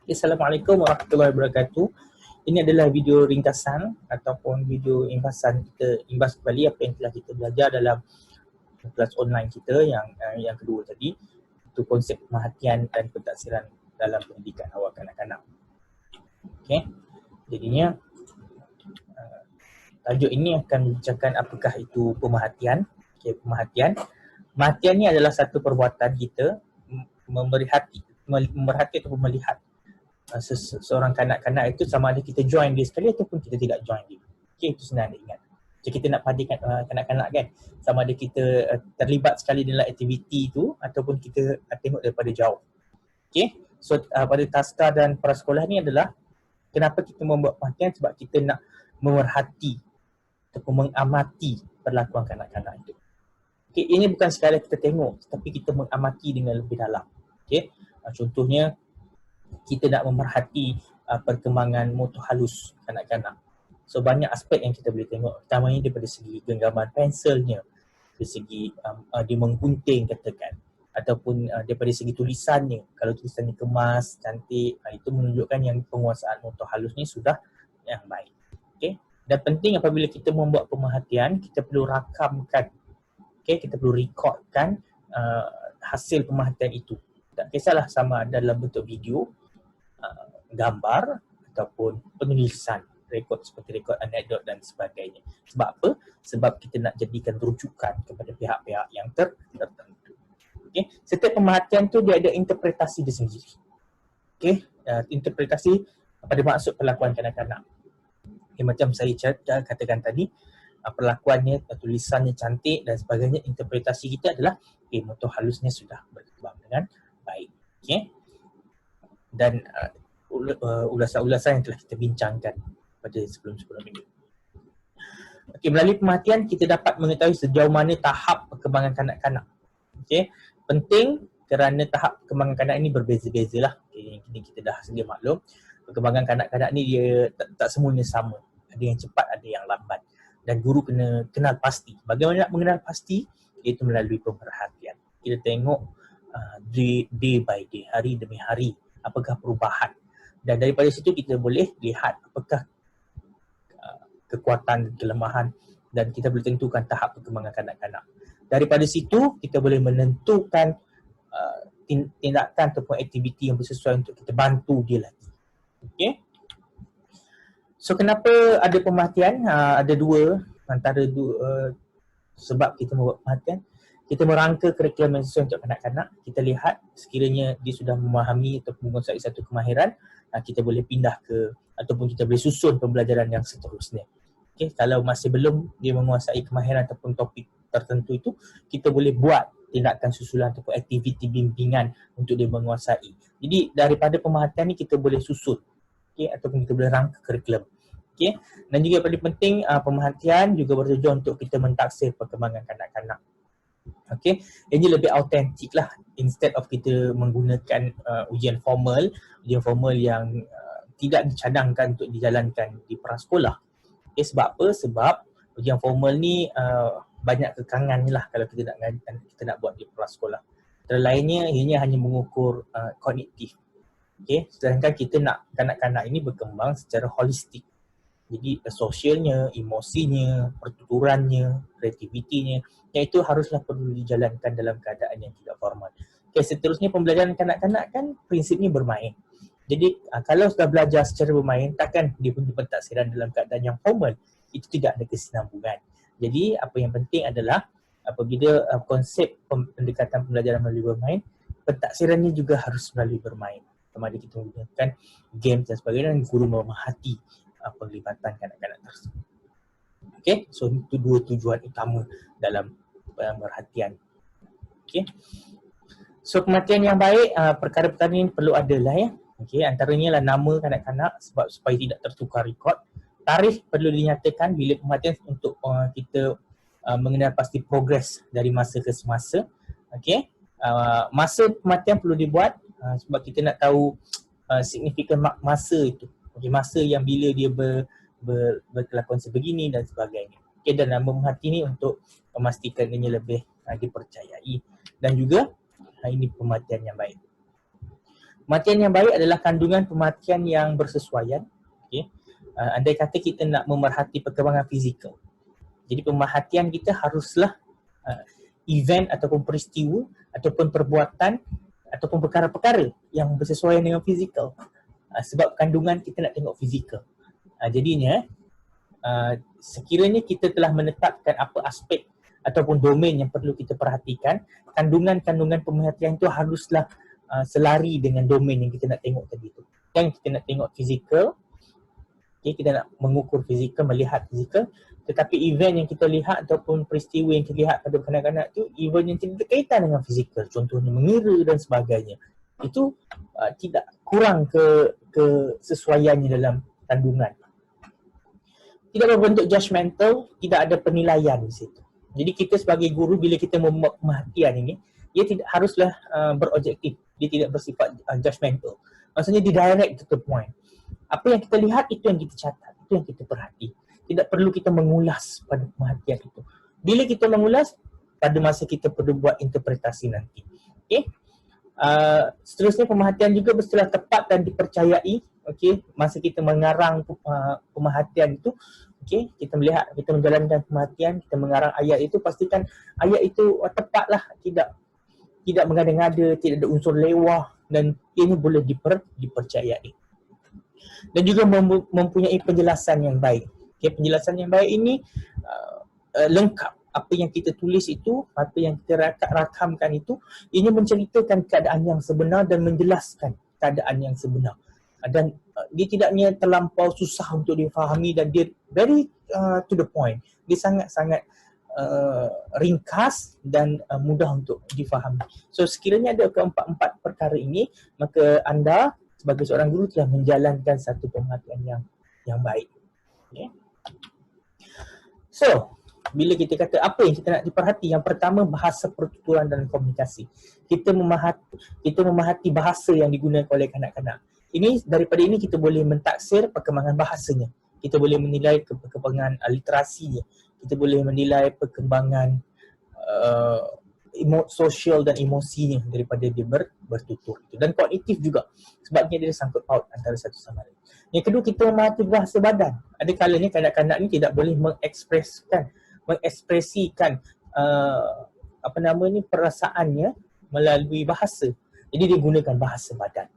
Assalamualaikum warahmatullahi wabarakatuh. Ini adalah video ringkasan ataupun video imbasan kita imbas kembali apa yang telah kita belajar dalam kelas online kita yang kedua tadi, itu konsep pemerhatian dan pentaksiran dalam pendidikan awal kanak-kanak. Okey. Jadinya tajuk ini akan membicarakan apakah itu pemerhatian. Okey, pemerhatian. Pemerhatian ni adalah satu perbuatan kita memerhati ataupun melihat seorang kanak-kanak itu, sama ada kita join dia sekali ataupun kita tidak join dia. Okey, itu senang nak ingat. Jadi kita nak perhatikan kanak-kanak kan, sama ada kita terlibat sekali dalam aktiviti itu ataupun kita tengok daripada jauh. Okey, so pada taska dan prasekolah ni adalah kenapa kita membuat perhatian, sebab kita nak memerhati ataupun mengamati perlakuan kanak-kanak itu. Okey, ini bukan sekadar kita tengok, tetapi kita mengamati dengan lebih dalam. Okey, contohnya kita nak memerhati perkembangan motor halus kanak-kanak. So banyak aspek yang kita boleh tengok, utamanya daripada segi genggaman pensilnya, dari segi dia menggunting katakan, ataupun daripada segi tulisannya. Kalau tulisannya kemas, cantik, itu menunjukkan yang penguasaan motor halus ni sudah yang baik. Okay? Dan penting apabila kita membuat pemerhatian, kita perlu rakamkan, kita perlu rekodkan hasil pemerhatian itu. Tak kisahlah sama ada dalam bentuk video, gambar ataupun penulisan, rekod seperti rekod anekdot dan sebagainya. Sebab apa? Sebab kita nak jadikan rujukan kepada pihak-pihak yang tertentu. Okay? Setiap pemerhatian tu dia ada interpretasi dia sendiri. Okay? Interpretasi pada maksud perlakuan kanak-kanak. Okay, macam saya katakan tadi, perlakuannya, tulisannya cantik dan sebagainya, interpretasi kita adalah motor halusnya sudah berkembang dengan baik. Okay? Dan ulasan-ulasan yang telah kita bincangkan pada sebelum-sebelum ini. Okay, melalui pemerhatian kita dapat mengetahui sejauh mana tahap perkembangan kanak-kanak. Okay? Penting kerana tahap perkembangan kanak ini berbeza-beza lah. Okay, ini kita dah sedia maklum. Perkembangan kanak-kanak ni dia tak semuanya sama. Ada yang cepat, ada yang lambat. Dan guru kena kenal pasti. Bagaimana nak mengenal pasti? Iaitu melalui pemerhatian. Kita tengok day by day, hari demi hari, apakah perubahan. Dan daripada situ kita boleh lihat apakah kekuatan, kelemahan, dan kita boleh tentukan tahap perkembangan kanak-kanak. Daripada situ kita boleh menentukan tindakan ataupun aktiviti yang bersesuaian untuk kita bantu dia lagi. Okay? So kenapa ada pemerhatian? Ada dua, antara dua sebab kita membuat pemerhatian. Kita merangka kurikulum yang sesuai untuk kanak-kanak. Kita lihat sekiranya dia sudah memahami ataupun menguasai satu kemahiran, kita boleh pindah ke ataupun kita boleh susun pembelajaran yang seterusnya. Okay, kalau masih belum dia menguasai kemahiran ataupun topik tertentu itu, kita boleh buat tindakan susulan ataupun aktiviti bimbingan untuk dia menguasai. Jadi daripada pemerhatian ni kita boleh susun, ataupun kita boleh rangka kurikulum. Dan juga yang paling penting, pemerhatian juga bertujuan untuk kita mentaksir perkembangan kanak-kanak. Okay, ini lebih autentik lah, instead of kita menggunakan ujian formal yang tidak dicadangkan untuk dijalankan di prasekolah. Okay, sebab apa? Sebab ujian formal ni banyak kekangan lah kalau kita nak buat di prasekolah. Antara lainnya, ianya hanya mengukur kognitif. Okay, sedangkan kita nak kanak-kanak ini berkembang secara holistik. Jadi sosialnya, emosinya, pertuturannya, kreativitinya, yang itu haruslah perlu dijalankan dalam keadaan yang tidak formal. Okay, seterusnya pembelajaran kanak-kanak kan prinsipnya bermain. Jadi kalau sudah belajar secara bermain, takkan dia punya pentaksiran dalam keadaan yang formal. Itu tidak ada kesinambungan. Jadi apa yang penting adalah apabila konsep pendekatan pembelajaran melalui bermain, pentaksirannya juga harus melalui bermain. Sama ada kita menggunakan game dan sebagainya, dan guru memerhati penglibatan kanak-kanak tersebut. Okay, so itu dua tujuan utama dalam pemerhatian. Okay, so pemerhatian yang baik, perkara-perkara ini perlu adalah okay, antaranya lah nama kanak-kanak sebab supaya tidak tertukar rekod. Tarikh perlu dinyatakan bila pemerhatian untuk kita mengenal pasti progres dari masa ke semasa. Okay, masa pemerhatian perlu dibuat sebab kita nak tahu signifikan masa itu. Okay, masa yang bila dia berkelakuan sebegini dan sebagainya. Okay, dan memerhati ni untuk memastikan ini lebih dipercayai. Dan juga ini pemerhatian yang baik. Kematian yang baik adalah kandungan kematian yang bersesuaian. Okay. Andai kata kita nak memerhati perkembangan fizikal. Jadi pemerhatian kita haruslah event ataupun peristiwa ataupun perbuatan ataupun perkara-perkara yang bersesuaian dengan fizikal. Sebab kandungan kita nak tengok fizikal. Jadinya sekiranya kita telah menetapkan apa aspek ataupun domain yang perlu kita perhatikan, kandungan-kandungan pemerhatian itu haruslah selari dengan domain yang kita nak tengok tadi tu. Yang kita nak tengok fizikal, okay, kita nak mengukur fizikal, melihat fizikal, tetapi event yang kita lihat ataupun peristiwa yang kita lihat pada kanak-kanak tu, event yang tidak berkaitan dengan fizikal, contohnya mengira dan sebagainya, itu tidak kurang kesesuaiannya dalam kandungan. Tidak berbentuk judgemental, tidak ada penilaian di situ. Jadi kita sebagai guru bila kita membuat pemerhatian ini, dia tidak haruslah berobjektif, dia tidak bersifat judgemental. Maksudnya dia direct to the point. Apa yang kita lihat itu yang kita catat, itu yang kita perhati. Tidak perlu kita mengulas pada pemerhatian itu. Bila kita mengulas, pada masa kita perlu buat interpretasi nanti. Okay? Seterusnya pemerhatian juga mestilah tepat dan dipercayai. Okay? Masa kita mengarang pemerhatian itu, okay? Kita melihat, kita menjalankan pemerhatian, kita mengarang ayat itu, pastikan ayat itu tepatlah, tidak mengada-ngada, tidak ada unsur lewah dan ini boleh dipercayai. Dan juga mempunyai penjelasan yang baik. Okay, penjelasan yang baik ini lengkap. Apa yang kita tulis itu, apa yang kita rakamkan itu, ini menceritakan keadaan yang sebenar dan menjelaskan keadaan yang sebenar. Dan dia tidaknya terlampau susah untuk difahami dan dia very to the point. Dia sangat-sangat ringkas dan mudah untuk difahami. So sekiranya ada keempat-empat perkara ini, maka anda sebagai seorang guru telah menjalankan satu pemerhatian yang baik. Okay. So, bila kita kata apa yang kita nak diperhati, yang pertama bahasa pertuturan dan komunikasi. Kita memahati bahasa yang digunakan oleh kanak-kanak. Daripada ini kita boleh mentaksir perkembangan bahasanya. Kita boleh menilai perkembangan literasinya. Kita boleh menilai perkembangan sosial dan emosinya daripada dia bertutur. Dan kognitif juga. Sebabnya dia sangkut paut antara satu sama lain. Yang kedua, kita memahati bahasa badan. Ada kalanya kanak-kanak ni tidak boleh mengekspresikan perasaannya melalui bahasa. Jadi dia gunakan bahasa badan.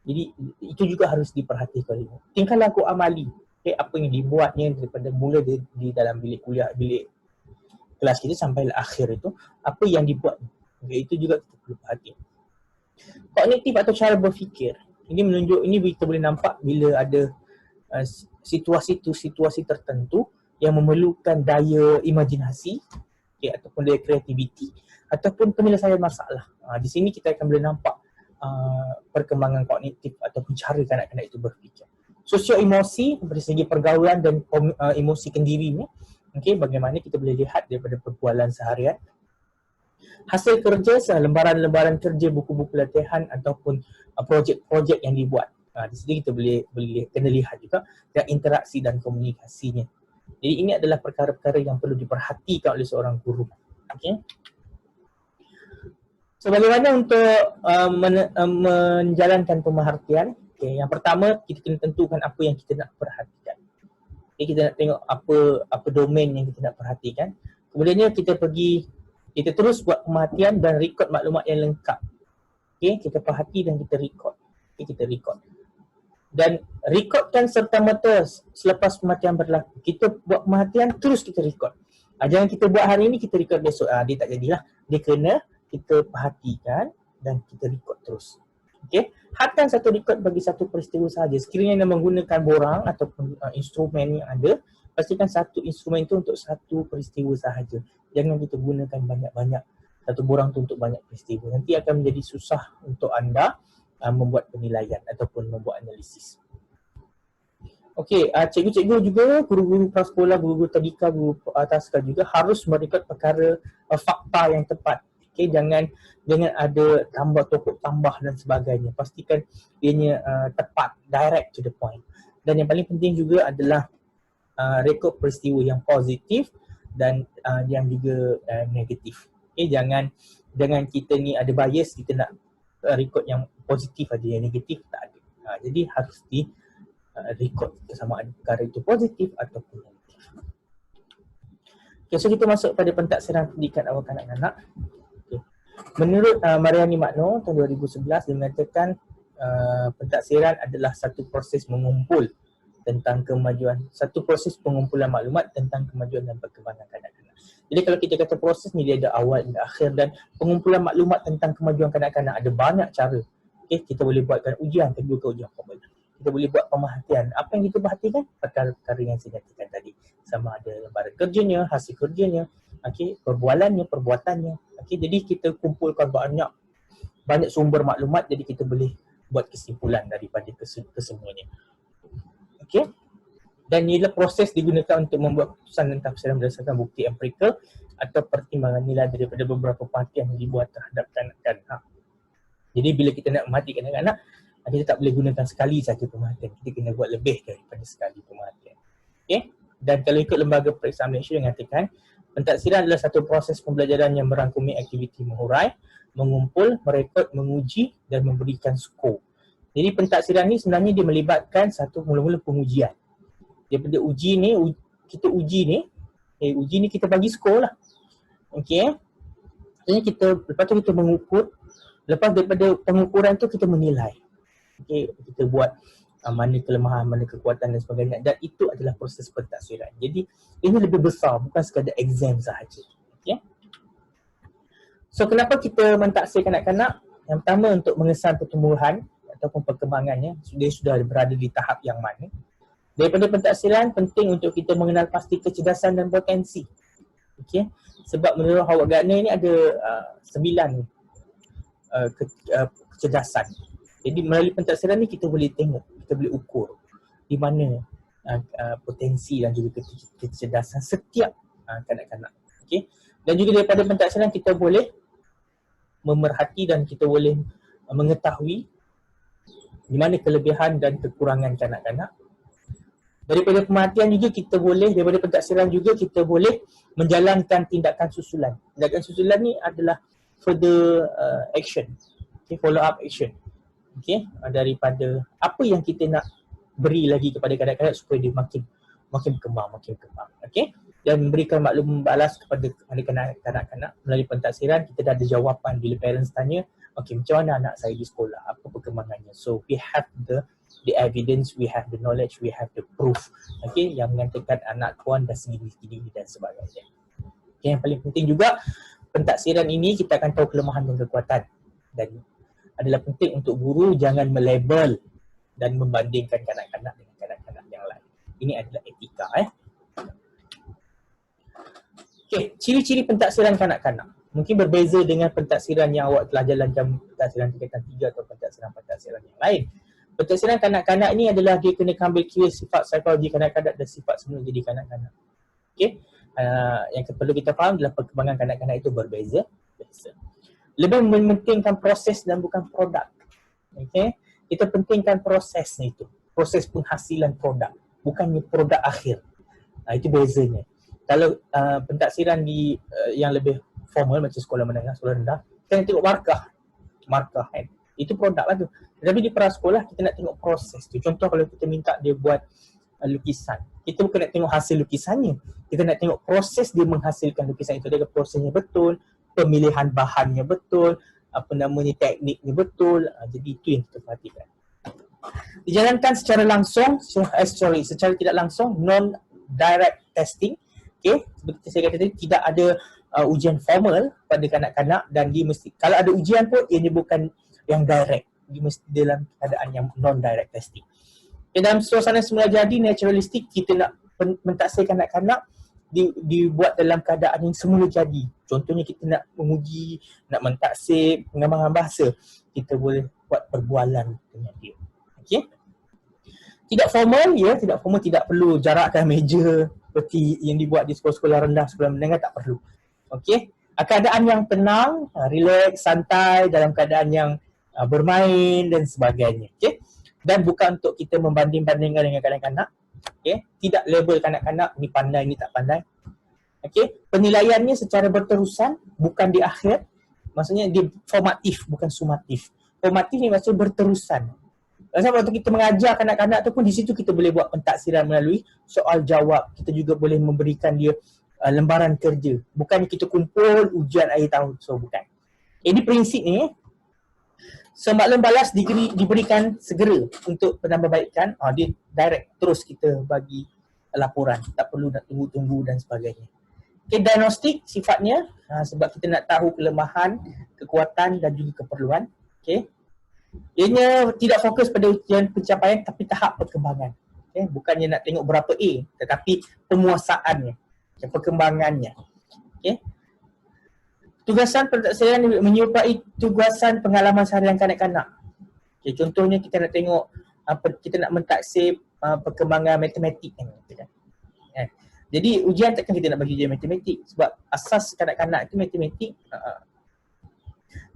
Jadi itu juga harus diperhatikan. Tingkah laku amali. Okay, apa yang dibuatnya daripada mula di dalam bilik kuliah, bilik kelas kita sampai akhir itu, apa yang dibuat. Okay, itu juga kita perlu perhatikan. Kognitif atau cara berfikir. Ini kita boleh nampak bila ada situasi tertentu yang memerlukan daya imajinasi, okay, ataupun daya kreativiti ataupun penyelesaian masalah. Di sini kita akan boleh nampak perkembangan kognitif ataupun cara kanak-kanak itu berfikir. Sosio-emosi dari segi pergaulan dan emosi kendirinya, okay, bagaimana kita boleh lihat daripada perbualan seharian. Hasil kerja, lembaran-lembaran kerja, buku-buku latihan ataupun projek-projek yang dibuat. Di sini kita boleh kena lihat juga dan interaksi dan komunikasinya. Jadi ini adalah perkara-perkara yang perlu diperhatikan oleh seorang guru. Okay. So bagaimana untuk menjalankan pemerhatian? Okay, yang pertama kita kena tentukan apa yang kita nak perhatikan. Okay, kita nak tengok apa domain yang kita nak perhatikan. Kemudiannya kita terus buat pemerhatian dan rekod maklumat yang lengkap. Okay, kita perhati dan kita rekod. Okay, kita rekod. Dan rekodkan serta-merta selepas pemerhatian berlaku. Kita buat pemerhatian, terus kita rekod. Jangan kita buat hari ini, kita rekod besok. Dia tak jadilah. Dia kena kita perhatikan dan kita rekod terus. Okay. Hadkan satu rekod bagi satu peristiwa sahaja. Sekiranya anda menggunakan borang ataupun instrumen yang ada, pastikan satu instrumen itu untuk satu peristiwa sahaja. Jangan kita gunakan banyak-banyak. Satu borang itu untuk banyak peristiwa. Nanti akan menjadi susah untuk anda membuat penilaian ataupun membuat analisis. Okey, cikgu-cikgu juga, guru-guru prasekolah, guru-guru tadika, guru taska juga harus merekod perkara fakta yang tepat. Okey, jangan ada tambah tokok tambah dan sebagainya. Pastikan ianya tepat, direct to the point. Dan yang paling penting juga adalah rekod peristiwa yang positif dan yang juga negatif. Okey, jangan kita ni ada bias, kita nak record yang positif aja, yang negatif tak ada. Jadi harus di record sama ada perkara itu positif ataupun negatif. Okay, so kita masuk pada pentaksiran pendidikan awal kanak-kanak. Okay. Menurut Mariani Magno tahun 2011 dia mengatakan pentaksiran adalah satu proses mengumpul tentang kemajuan, satu proses pengumpulan maklumat tentang kemajuan dan perkembangan kanak-kanak. Jadi kalau kita kata proses ni dia ada awal dan akhir, dan pengumpulan maklumat tentang kemajuan kanak-kanak ada banyak cara. Okay, kita boleh buatkan ujian, kedua ke ujian formal. Kita boleh buat pemerhatian. Apa yang kita perhatikan? Perkara-perkara yang saya nyatakan tadi. Sama ada lembaran kerjanya, hasil kerjanya, okay, perbualannya, perbuatannya. Okay, jadi kita kumpulkan banyak sumber maklumat, jadi kita boleh buat kesimpulan daripada kesemuanya. Okay. Dan inilah proses digunakan untuk membuat keputusan dan tafsiran berdasarkan bukti empirikal atau pertimbangan nilai daripada beberapa perhatian yang dibuat terhadap kanak-kanak. Jadi bila kita nak memerhati kanak-kanak, kita tak boleh gunakan sekali saja pemerhatian. Kita kena buat lebih daripada sekali pemerhatian. Okay. Dan kalau ikut Lembaga Periksaan Malaysia yang mengatakan, pentaksiran adalah satu proses pembelajaran yang merangkumi aktiviti menghurai, mengumpul, merekod, menguji dan memberikan skor. Jadi pentaksiran ni sebenarnya dia melibatkan satu mula-mula pengujian. Daripada uji ni, kita uji ni kita bagi skor lah. Okey. Jadi lepas tu kita mengukur, lepas daripada pengukuran tu kita menilai. Okey, kita buat mana kelemahan, mana kekuatan dan sebagainya, dan itu adalah proses pentaksiran. Jadi ini lebih besar, bukan sekadar exam sahaja. Okey. So kenapa kita mentaksir kanak-kanak? Yang pertama untuk mengesan pertumbuhan ataupun perkembangannya, dia sudah berada di tahap yang mana. Daripada pentaksiran penting untuk kita mengenal pasti kecerdasan dan potensi. Okey. Sebab menurut Howard Gardner ni ada 9 kecerdasan. Jadi melalui pentaksiran ni kita boleh tengok, kita boleh ukur di mana potensi dan juga kecerdasan setiap kanak-kanak. Okey. Dan juga daripada pentaksiran kita boleh memerhati dan kita boleh mengetahui di mana kelebihan dan kekurangan kanak-kanak. Daripada pemerhatian juga kita boleh, daripada pentaksiran juga kita boleh menjalankan tindakan susulan. Tindakan susulan ni adalah further action, okay, follow up action. Okay, daripada apa yang kita nak beri lagi kepada kanak-kanak supaya dia makin berkembang. Okay, dan memberikan maklum balas kepada kanak-kanak melalui pentaksiran. Kita dah ada jawapan bila parents tanya, okay, macam mana anak saya di sekolah, apa perkembangannya. So we have the evidence, we have the knowledge, we have the proof, okay, yang mengatakan anak tuan dah segini dan sebagainya. Okay, yang paling penting juga pentaksiran ini kita akan tahu kelemahan dan kekuatan, dan adalah penting untuk guru jangan melabel dan membandingkan kanak-kanak dengan kanak-kanak yang lain. Ini adalah etika. Okay, ciri-ciri pentaksiran kanak-kanak mungkin berbeza dengan pentaksiran yang awak telah jalankan, pentaksiran tingkatan 3 atau pentaksiran yang lain. Pentaksiran kanak-kanak ni adalah dia kena ambil kira sifat psikologi kanak-kanak dan sifat semula jadi kanak-kanak. Okey. Yang perlu kita faham adalah perkembangan kanak-kanak itu berbeza. Lebih mementingkan proses dan bukan produk. Okey. Kita pentingkan prosesnya itu. Proses penghasilan produk, bukannya produk akhir. Itu bezanya. Kalau pentaksiran di yang lebih formal macam sekolah menengah, sekolah rendah, kita nak tengok markah kan. Itu produk lah tu. Tapi di prasekolah kita nak tengok proses tu. Contoh kalau kita minta dia buat lukisan, kita bukan nak tengok hasil lukisannya, kita nak tengok proses dia menghasilkan lukisan itu. Dia prosesnya betul, pemilihan bahannya betul, tekniknya betul. Jadi itu yang kita perhatikan. Dijalankan secara langsung, secara tidak langsung, non-direct testing. Okay, seperti saya kata tadi, tidak ada ujian formal pada kanak-kanak, dan dia mesti, kalau ada ujian pun ia bukan yang direct, dia mesti dalam keadaan yang non-direct testing. Dalam suasana semula jadi naturalistik, kita nak mentaksir kanak-kanak dibuat dalam keadaan yang semula jadi. Contohnya kita nak menguji, nak mentaksir pengembangan bahasa, kita boleh buat perbualan dengan dia. Okey. Tidak formal, tidak perlu jarakkan meja seperti yang dibuat di sekolah-sekolah rendah, sekolah menengah, tak perlu. Okey. Keadaan yang tenang, relax, santai, dalam keadaan yang bermain dan sebagainya. Okay? Dan bukan untuk kita membanding-bandingkan dengan kanak-kanak. Okay? Tidak label kanak-kanak ni pandai, ni tak pandai. Okay? Penilaiannya secara berterusan, bukan di akhir. Maksudnya dia formatif, bukan sumatif. formatif ni maksudnya berterusan. Sebab waktu kita mengajar kanak-kanak tu pun di situ kita boleh buat pentaksiran melalui soal jawab. Kita juga boleh memberikan dia lembaran kerja. Bukan kita kumpul ujian akhir tahun. So bukan. Ini prinsip ni. So maklum balas diberikan segera untuk penambahbaikan. Dia direct terus kita bagi laporan. Tak perlu nak tunggu-tunggu dan sebagainya. Okay, diagnostik sifatnya sebab kita nak tahu kelemahan, kekuatan dan juga keperluan. Okay. Ianya tidak fokus pada ujian pencapaian tapi tahap perkembangan. Okay. Bukannya nak tengok berapa A tetapi penguasaannya, perkembangannya. Okay. Tugasan pentaksiran menyerupai tugasan pengalaman seharian kanak-kanak. Okay, contohnya kita nak tengok kita nak mentaksir perkembangan matematik kan. Jadi ujian takkan kita nak bagi ujian matematik sebab asas kanak-kanak itu matematik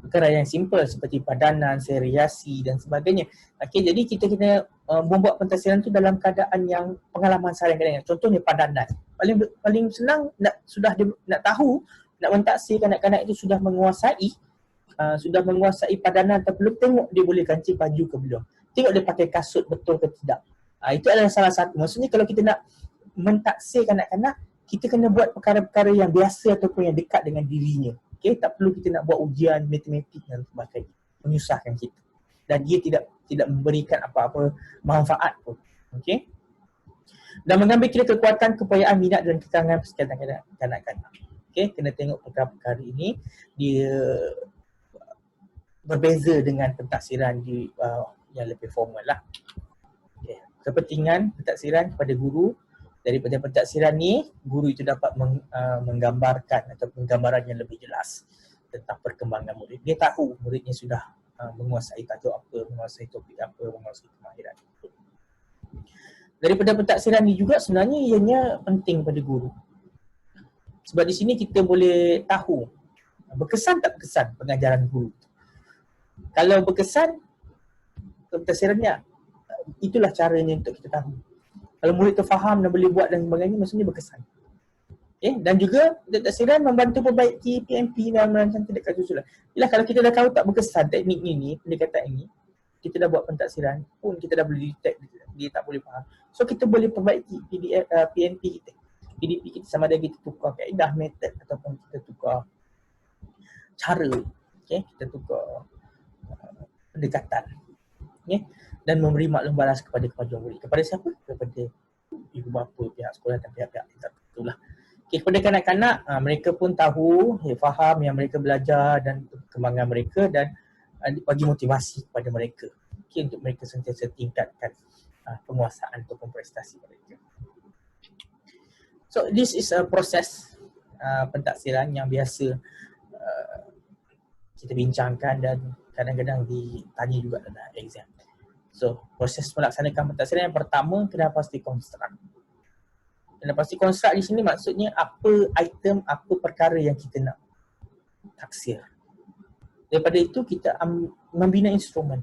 perkara yang simple seperti padanan, seriasi dan sebagainya. Okay, jadi kita kena membuat pentaksiran tu dalam keadaan yang pengalaman seharian. Contohnya padanan. Paling senang nak tahu nak mentaksir kanak-kanak itu sudah menguasai padanan atau belum, tengok dia boleh kancing baju ke belum. Tengok dia pakai kasut betul ke tidak. Itu adalah salah satu. Maksudnya kalau kita nak mentaksir kanak-kanak, kita kena buat perkara-perkara yang biasa ataupun yang dekat dengan dirinya. Okay, tak perlu kita nak buat ujian matematik dan sebagainya. Menyusahkan kita. Dan dia tidak memberikan apa-apa manfaat pun. Okay. Dan mengambil kira kekuatan, keupayaan, minat dan keterangan persekatan kanak-kanak. Okay, kena tengok perkara-perkara ini. Dia berbeza dengan pentaksiran yang lebih formal lah. Okay. Kepentingan pentaksiran kepada guru. Daripada pentaksiran ni, guru itu dapat menggambarkan atau penggambaran yang lebih jelas tentang perkembangan murid. Dia tahu muridnya sudah menguasai tajuk apa, menguasai topik apa, menguasai kemahiran. Daripada pentaksiran ni juga sebenarnya ianya penting pada guru. Sebab di sini kita boleh tahu berkesan tak berkesan pengajaran guru. Kalau berkesan, pentaksirannya itulah caranya untuk kita tahu. Kalau murid tu faham dan boleh buat dan sebagainya, maksudnya berkesan. Okay? Dan juga pentaksiran membantu perbaiki PMP dan merancang tindakan susulan. Yalah, kalau kita dah tahu tak berkesan teknik ini, pendekatan ini, kita dah buat pentaksiran pun kita dah boleh detect dia tak boleh faham. So kita boleh perbaiki PMP kita. PDP kita sama ada kita tukar kaedah, method ataupun kita tukar cara. Okay? Kita tukar pendekatan. Okay? Dan memberi maklum balas kepada kemajuan murid. Kepada siapa? Kepada ibu bapa, pihak sekolah dan pihak-pihak tertentu lah. Okay, kepada kanak-kanak, mereka pun tahu, faham yang mereka belajar dan perkembangan mereka dan bagi motivasi kepada mereka. Okay, untuk mereka sentiasa tingkatkan penguasaan ataupun prestasi mereka. So this is a proses pentaksiran yang biasa kita bincangkan dan kadang-kadang ditanya juga dalam exam. So, proses melaksanakan pentaksiran yang pertama kena pasti konstruk. Kena pasti konstruk di sini maksudnya apa item, apa perkara yang kita nak taksir. Daripada itu kita membina instrumen.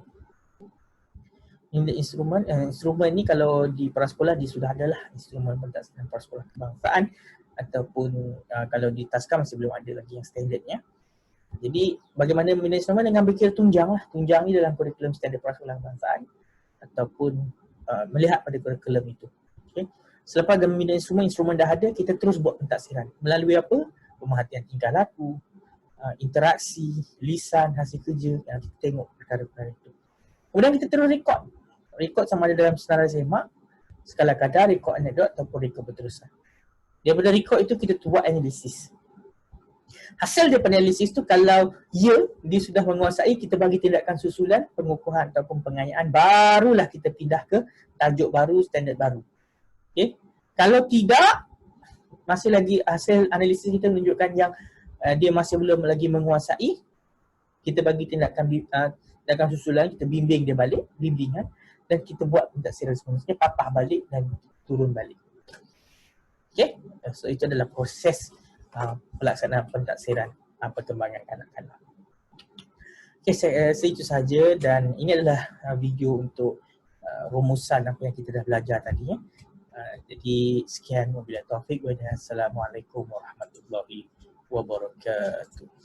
Instrumen ni kalau di prasekolah dia sudah adalah instrumen pentaksiran prasekolah kebangsaan ataupun kalau di Taska masih belum ada lagi yang standardnya. Jadi bagaimana membina instrumen dengan ambil kira tunjang lah. Tunjang ni dalam kurikulum standard prasekolah kebangsaan ataupun melihat pada kurikulum itu. Okay. Selepas membina instrumen dah ada, kita terus buat pentaksiran. Melalui apa? Pemerhatian tingkah laku, interaksi, lisan, hasil kerja yang kita tengok perkara-perkara itu. Kemudian kita terus rekod. Rekod sama ada dalam senarai semak, skala kadar, rekod anekdot ataupun rekod berterusan. Daripada rekod itu kita buat analisis. Hasil daripada analisis tu kalau dia sudah menguasai, kita bagi tindakan susulan, pengukuhan ataupun pengayaan, barulah kita pindah ke tajuk baru, standard baru. Okay. Kalau tidak, masih lagi hasil analisis kita menunjukkan yang dia masih belum lagi menguasai, kita bagi tindakan susulan, kita bimbing dia balik, bimbingan, dan kita buat pentaksiran semuanya, patah balik dan turun balik. Okay. So itu adalah proses pelaksanaan pentaksiran perkembangan kanak-kanak. Okay, saya itu sahaja dan ini adalah video untuk rumusan apa yang kita dah belajar tadi. Jadi sekian, wabillahi taufiq wa hidayah. Assalamualaikum warahmatullahi wabarakatuh.